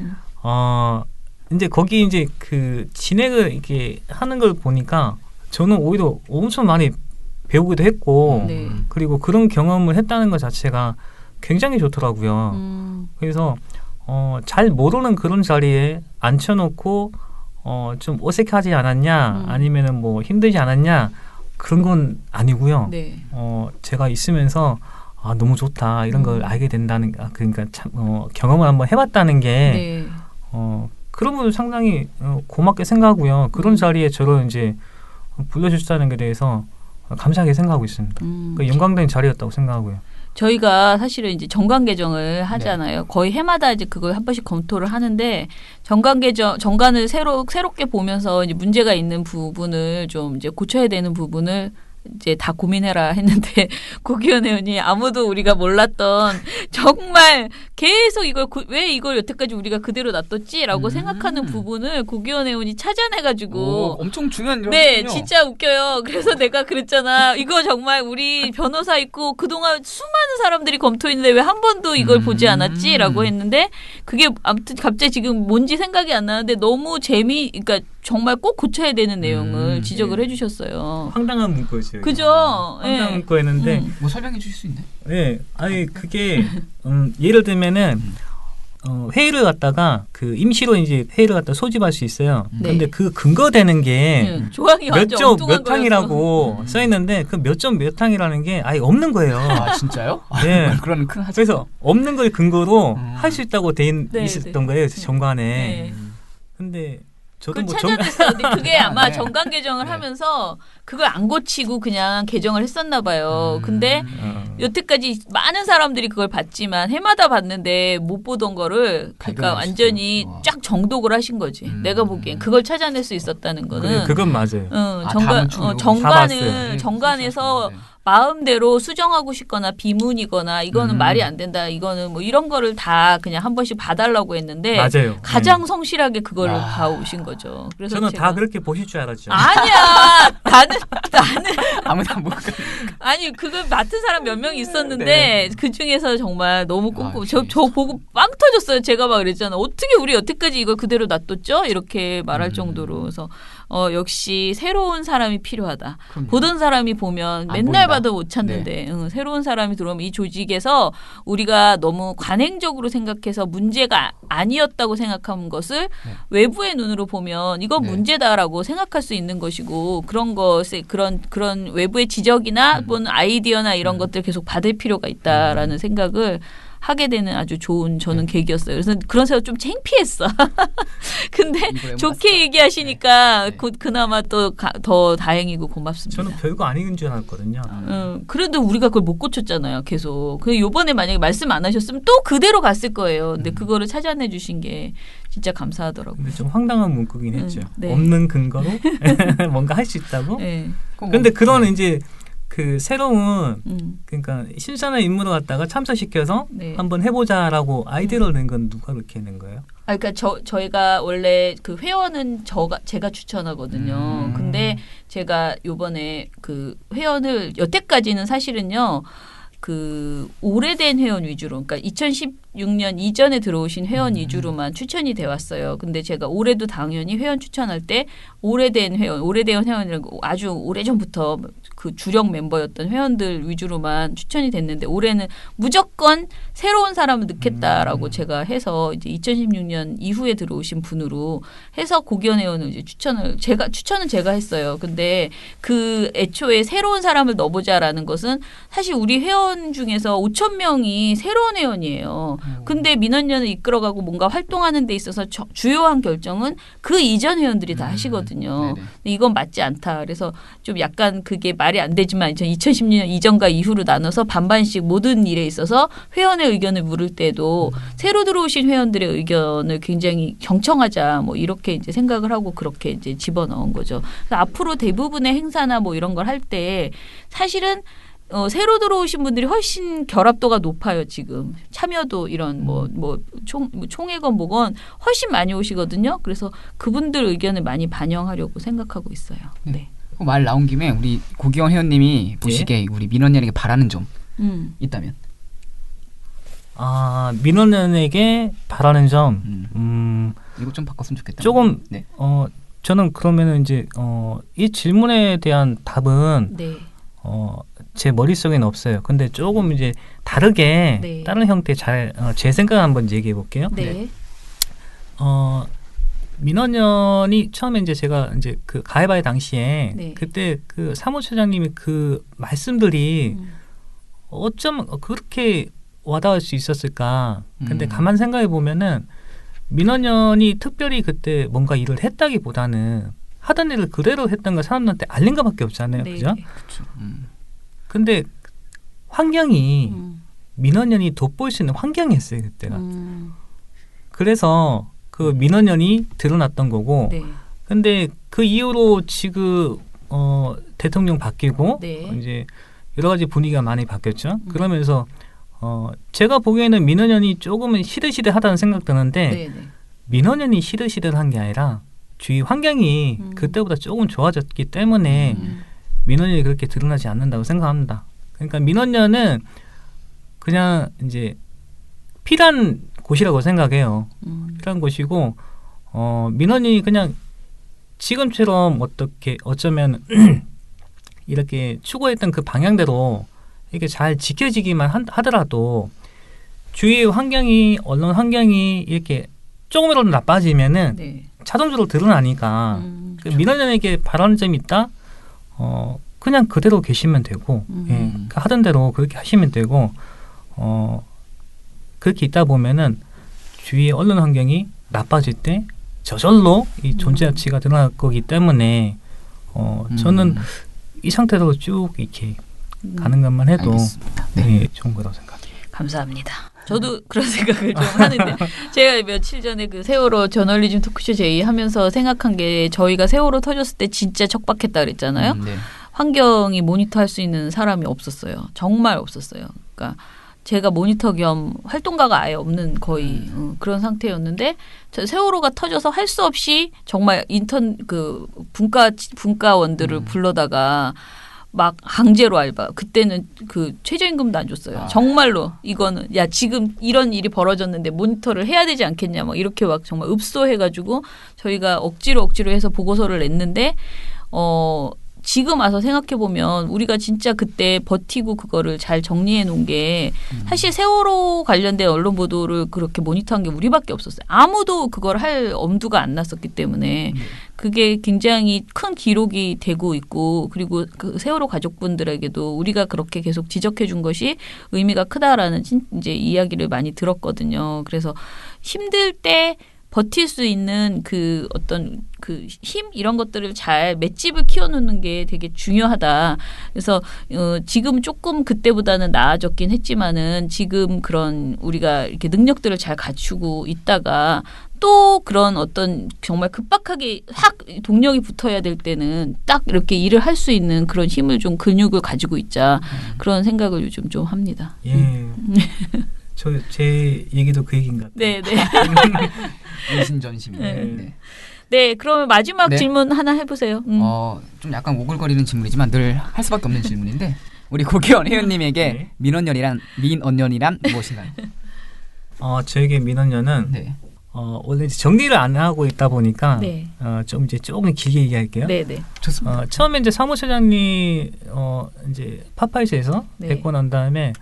이제 거기 이제 그 진행을 이렇게 하는 걸 보니까 저는 오히려 엄청 많이 배우기도 했고, 네. 그리고 그런 경험을 했다는 것 자체가 굉장히 좋더라고요. 그래서 잘 모르는 그런 자리에 앉혀놓고 좀 어색하지 않았냐, 아니면은 뭐 힘들지 않았냐 그런 건 아니고요. 네. 제가 있으면서 너무 좋다 이런 걸 알게 된다는 그러니까 참, 경험을 한번 해봤다는 게 네. 그런 분을 상당히 고맙게 생각하고요. 그런 자리에 저를 이제 불러주셨다는 게 대해서 감사하게 생각하고 있습니다. 그 영광된 자리였다고 생각하고요. 저희가 사실은 이제 정관 개정을 하잖아요. 거의 해마다 이제 그걸 한 번씩 검토를 하는데 정관을 새롭게 보면서 이제 문제가 있는 부분을 좀 이제 고쳐야 되는 부분을 이제 다 고민해라 했는데 고기현 의원이 아무도 우리가 몰랐던 정말 계속 왜 이걸 여태까지 우리가 그대로 놔뒀지라고 생각하는 부분을 고기현 의원이 찾아내가지고 엄청 중요한 네, 일이군요. 진짜 웃겨요. 그래서 내가 그랬잖아. 이거 정말 우리 변호사 있고 그동안 수많은 사람들이 검토했는데 왜 한 번도 이걸 보지 않았지라고 했는데 그게 아무튼 갑자기 지금 뭔지 생각이 안 나는데 너무 그러니까 정말 꼭 고쳐야 되는 내용을 지적을 해주셨어요. 황당한 문구였어요. 그죠? 황당한 예. 문구였는데 뭐 설명해 주실 수 있나요? 네, 아니 그게 예를 들면은 회의를 갖다가 그 임시로 이제 회의를 갖다 소집할 수 있어요. 네. 근데 그 근거되는 게 조항이 몇 완전 점 엉뚱한 몇 항이라고 써 있는데 그 몇 점 몇 항이라는 게 아예 없는 거예요. 아 진짜요? 네. 그런 큰 하자. 그래서 없는 걸 근거로 할 수 있다고 네, 있었던 거예요 정관에. 네. 근데 저도 그걸 뭐 찾아냈어요. 근데 그게 아마 네. 정관 개정을 하면서 그걸 안 고치고 그냥 개정을 했었나 봐요. 근데 여태까지 많은 사람들이 그걸 봤지만 해마다 봤는데 못 보던 거를 그러니까 완전히 쫙 정독을 하신 거지. 내가 보기엔 그걸 찾아낼 수 있었다는 거는 그건 맞아요. 정관에서 마음대로 수정하고 싶거나 비문이거나 이거는 말이 안 된다. 이거는 뭐 이런 거를 다 그냥 한 번씩 봐달라고 했는데 맞아요. 가장 성실하게 그걸 봐오신 거죠. 그래서 저는 제가 다 그렇게 보실 줄 알았죠. 아니야. 나는 아무나 못 아니 그걸 맡은 사람 몇 명 있었는데 네. 그 중에서 정말 너무 꼼꼼. 저 진짜. 보고 빵 터졌어요. 제가 막 그랬잖아. 어떻게 우리 여태까지 이걸 그대로 놔뒀죠? 이렇게 말할 정도로. 그래서 역시 새로운 사람이 필요하다. 그럼요. 보던 사람이 보면 안 맨날 보인다. 봐도 못 찾는데 새로운 사람이 들어오면 이 조직에서 우리가 너무 관행적으로 생각해서 문제가 아니었다고 생각한 것을 외부의 눈으로 보면 이건 문제다라고 생각할 수 있는 것이고 그런 것에 그런 외부의 지적이나 또는 아이디어나 이런 것들 계속 받을 필요가 있다라는 생각을 하게 되는 아주 좋은 저는 계기였어요. 그래서 그런 생각 좀 창피했어. 근데 좋게 얘기하시니까 그나마 또 더 다행이고 고맙습니다. 저는 별거 아닌 줄 알았거든요. 그래도 우리가 그걸 못 고쳤잖아요. 계속. 그 요번에 만약에 말씀 안 하셨으면 또 그대로 갔을 거예요. 근데 그거를 찾아내 주신 게 진짜 감사하더라고요. 근데 좀 황당한 문구긴 했죠. 네. 없는 근거로 뭔가 할 수 있다고? 네. 근데 그런 이제 그 새로운 그러니까 신선한 인물을 갖다가 참석시켜서 네. 한번 해보자라고 아이디어를 낸 건 누가 그렇게 낸 거예요? 그러니까 저희가 원래 그 회원은 제가 추천하거든요. 근데 제가 요번에 그 회원을 여태까지는 사실은요. 그 오래된 회원 위주로 그러니까 2016년 이전에 들어오신 회원 위주로만 추천이 돼 왔어요. 근데 제가 올해도 당연히 회원 추천할 때 오래된 회원이라고 아주 오래전부터 그 주력 멤버였던 회원들 위주로만 추천이 됐는데 올해는 무조건 새로운 사람을 넣겠다라고 제가 해서 이제 2016년 이후에 들어오신 분으로 해서 고기현 회원을 이제 추천은 제가 했어요. 근데 그 애초에 새로운 사람을 넣어보자라는 것은 사실 우리 회원 회원 중에서 5천 명이 새로운 회원이에요. 근데 민원연을 이끌어가고 뭔가 활동하는 데 있어서 주요한 결정은 그 이전 회원들이 다 하시거든요. 네네. 근데 이건 맞지 않다. 그래서 좀 약간 그게 말이 안 되지만 2016년 이전과 이후로 나눠서 반반씩 모든 일에 있어서 회원의 의견을 물을 때도 새로 들어오신 회원들의 의견을 굉장히 경청하자 뭐 이렇게 이제 생각을 하고 그렇게 이제 집어넣은 거죠. 그래서 앞으로 대부분의 행사나 뭐 이런 걸 할 때 사실은 새로 들어오신 분들이 훨씬 결합도가 높아요. 지금 참여도 이런 총회건 뭐건 훨씬 많이 오시거든요. 그래서 그분들 의견을 많이 반영하려고 생각하고 있어요. 네. 말 나온 김에 우리 고기원 회원님이 보시기에 우리 민원연에게 바라는 점 있다면? 민원연에게 바라는 점, 이거 좀 바꿨으면 좋겠다. 조금 네. 저는 그러면은 이제 이 질문에 대한 답은 네. 제 머릿속에는 없어요. 근데 조금 이제 다르게 네. 다른 형태 제 생각 한번 얘기해 볼게요. 네. 민원연이 처음에 이제 제가 이제 그 가해바의 당시에 네. 그때 그 사무처장님이 그 말씀들이 어쩜 그렇게 와닿을 수 있었을까? 근데 가만 생각해 보면은 민원연이 특별히 그때 뭔가 일을 했다기보다는 하던 일을 그대로 했던 걸 사람들한테 알린 것밖에 없잖아요. 네. 그죠? 그렇죠. 근데 환경이 민원연이 돋보일 수 있는 환경이었어요. 그때가. 그래서 그 민원연이 드러났던 거고 네. 근데 그 이후로 지금 대통령 바뀌고 네. 이제 여러 가지 분위기가 많이 바뀌었죠. 그러면서 제가 보기에는 민원연이 조금은 시들시들하다는 생각 드는데 네. 네. 민원연이 시들시들한 게 아니라 주위 환경이 그때보다 조금 좋아졌기 때문에 민원연이 그렇게 드러나지 않는다고 생각합니다. 그러니까 민원연은 그냥 이제 필요한 곳이라고 생각해요. 필요한 곳이고 민원연이 그냥 지금처럼 어쩌면 이렇게 추구했던 그 방향대로 이게 잘 지켜지기만 하더라도 주위의 환경이 언론 환경이 이렇게 조금이라도 나빠지면은 네. 자동적으로 드러나니까 그 민원연에게 바라는 점이 있다. 그냥 그대로 계시면 되고 예, 하던 대로 그렇게 하시면 되고 그렇게 있다 보면은 주위의 언론 환경이 나빠질 때 저절로 이 존재 가치가 드러날 거기 때문에 저는 이 상태로 쭉 이렇게 가는 것만 해도 알겠습니다. 네, 좋은 거라고 생각해요. 감사합니다. 저도 그런 생각을 좀 하는데 제가 며칠 전에 그 세월호 저널리즘 토크쇼 제의하면서 생각한 게 저희가 세월호 터졌을 때 진짜 척박했다 그랬잖아요. 네. 환경이 모니터할 수 있는 사람이 없었어요. 정말 없었어요. 그러니까 제가 모니터 겸 활동가가 아예 없는 거의 그런 상태였는데 세월호가 터져서 할 수 없이 정말 분과원들을 불러다가 막 강제로 알바. 그때는 그 최저임금도 안 줬어요. 정말로 이거는 야 지금 이런 일이 벌어졌는데 모니터를 해야 되지 않겠냐 막 이렇게 막 정말 읍소해가지고 저희가 억지로 해서 보고서를 냈는데 지금 와서 생각해 보면 우리가 진짜 그때 버티고 그거를 잘 정리해 놓은 게 사실 세월호 관련된 언론 보도를 그렇게 모니터한 게 우리밖에 없었어요. 아무도 그걸 할 엄두가 안 났었기 때문에 그게 굉장히 큰 기록이 되고 있고 그리고 그 세월호 가족분들에게도 우리가 그렇게 계속 지적해 준 것이 의미가 크다라는 이제 이야기를 많이 들었거든요. 그래서 힘들 때 버틸 수 있는 그 어떤 그 힘 이런 것들을 잘 맷집을 키워놓는 게 되게 중요하다. 그래서 지금 조금 그때보다는 나아졌긴 했지만은 지금 그런 우리가 이렇게 능력들을 잘 갖추고 있다가 또 그런 어떤 정말 급박하게 확 동력이 붙어야 될 때는 딱 이렇게 일을 할 수 있는 그런 힘을 좀 근육을 가지고 있자 그런 생각을 요즘 좀 합니다. 예. 제 얘기도 그 얘기인 것 같아요. 네. 일신전심이네. 네. 네, 그러면 마지막 네. 질문 하나 해보세요. 좀 약간 오글거리는 질문이지만 늘 할 수밖에 없는 질문인데 우리 고기원 회원님에게 네. 민원연이란 무엇인가요? 저에게 민원연은 네. 원래 이제 정리를 안 하고 있다 보니까 네. 좀 이제 조금 길게 얘기할게요. 네. 좋습니다. 처음에 이제 사무처장님 이제 팟파이스에서 네. 뵙고 난 다음에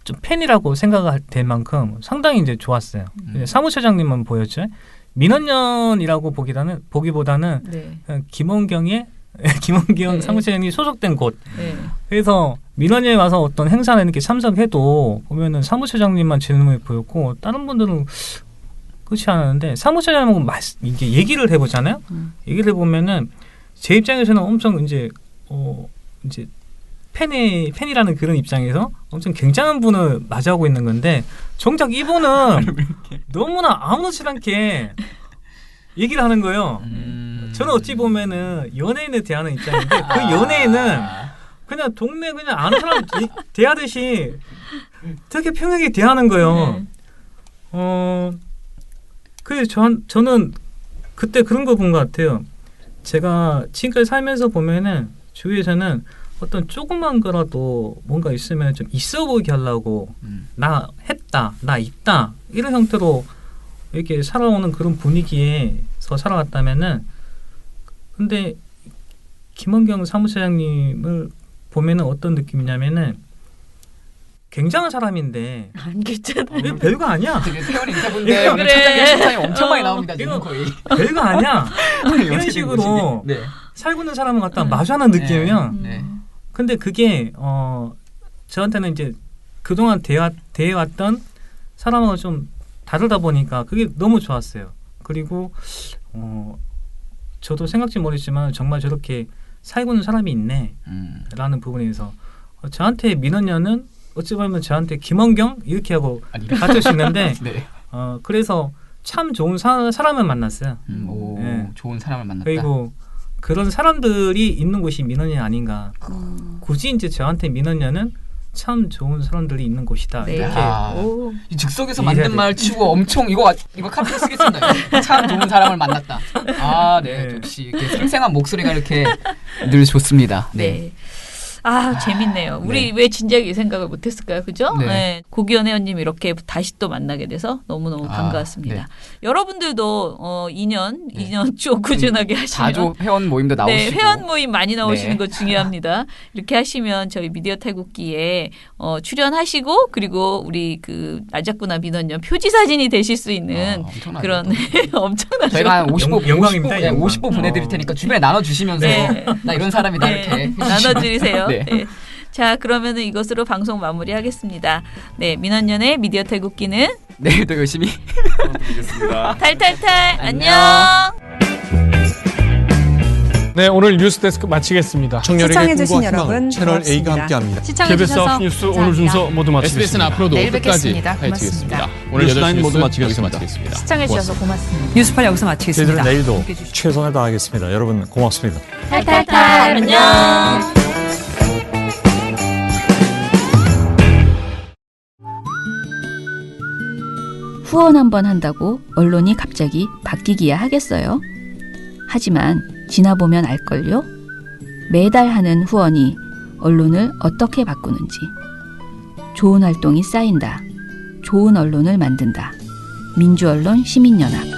좀 팬이라고 생각할 될 만큼 상당히 이제 좋았어요. 사무처장님만 보였죠. 민원연이라고 보기보다는 네. 김원경 네. 사무처장님이 소속된 곳. 네. 그래서 민원인에 와서 어떤 행사나 이렇게 참석해도 보면은 사무처장님만 제눈에 보였고 다른 분들은 그렇지 않았는데 사무처장하고 이게 얘기를 해보잖아요. 얘기를 해보면은 제 입장에서는 엄청 이제 팬이라는 그런 입장에서 엄청 굉장한 분을 맞이하고 있는 건데 정작 이분은 너무나 아무렇지 않게 얘기를 하는 거예요. 저는 어찌 보면은 연예인에 대하는 입장인데 그 연예인은 그냥 동네 그냥 아는 사람 대하듯이 되게 평하게 대하는 거예요. 그래서 저는 그때 그런 거 본 것 같아요. 제가 지금까지 살면서 보면은 주위에서는 어떤 조그만 거라도 뭔가 있으면 좀 있어 보이게 하려고 나 했다, 나 있다 이런 형태로 이렇게 살아오는 그런 분위기에서 살아왔다면은 근데 김원경 사무처장님을 보면은 어떤 느낌이냐면은 굉장한 사람인데 안 괜찮아. 이게 별거 아니야. 되게 태연 인터뷰인데 오늘 처장의 실상이 엄청 많이 나옵니다. 지금 거의. 별거 아니야. 이런 식으로 네. 살고 있는 사람을 갖다 마주하는 느낌이면 네. 근데 그게 저한테는 이제 그동안 대해왔던 사람하고 좀 다르다 보니까 그게 너무 좋았어요. 그리고 저도 생각지 못했지만 정말 저렇게 살고 있는 사람이 있네 라는 부분에서 저한테 민원연은 어찌 보면 저한테 김원경 이렇게 하고 같을 수 있는데 네. 그래서 참 좋은 사람을 만났어요. 네. 좋은 사람을 만났다. 그리고 그런 사람들이 있는 곳이 민원연 아닌가. 굳이 이제 저한테 민원연은 참 좋은 사람들이 있는 곳이다. 네. 이렇게 이 즉석에서 만든 말 치고 엄청 이거 카피해 쓰겠습니다. 참 좋은 사람을 만났다. 네. 역시 이렇게 생생한 목소리가 이렇게 늘 좋습니다. 네. 재밌네요. 우리 왜 진작에 이 생각을 못했을까요? 그죠? 네. 네. 고기현 회원님 이렇게 다시 또 만나게 돼서 너무너무 반가웠습니다. 네. 여러분들도 2년 쭉 꾸준하게 하시면 자주 회원 모임도 나오시고 네, 회원 모임 많이 나오시는 네. 거 중요합니다. 이렇게 하시면 저희 미디어 탈국기에 출연하시고 그리고 우리 그 나작구나 민원연 표지 사진이 되실 수 있는 엄청나죠. 그런 엄청나죠. 저희가 한 50보 영광입니다, 영광. 50보 보내드릴 테니까 주변에 나눠주시면서 네. 나 이런 사람이다 네, 이렇게 나눠드리세요. 네. 네. 자, 그러면은 이것으로 방송 마무리하겠습니다. 네, 민원연의 미디어 탈국기는 내일도 열심히 탈탈탈 안녕. 네, 오늘 뉴스데스크 마치겠습니다. 시청해주신 여러분 채널 A가 고맙습니다. 함께합니다. KBS 아홉 뉴스 오늘 순서 모두 마치겠습니다. SBS는 앞으로도 내일 끝까지 뵙겠습니다. 파헤치겠습니다. 오늘 뉴스 8시 라인 뉴스 모두 여기서 마치겠습니다. 마치겠습니다. 시청해주셔서 고맙습니다. 뉴스팔 여기서 마치겠습니다. 저희들은 내일도 최선을 다하겠습니다. 여러분 고맙습니다. 탈탈탈 안녕. 후원 한번 한다고 언론이 갑자기 바뀌기야 하겠어요? 하지만 지나보면 알걸요? 매달 하는 후원이 언론을 어떻게 바꾸는지. 좋은 활동이 쌓인다. 좋은 언론을 만든다. 민주언론 시민연합.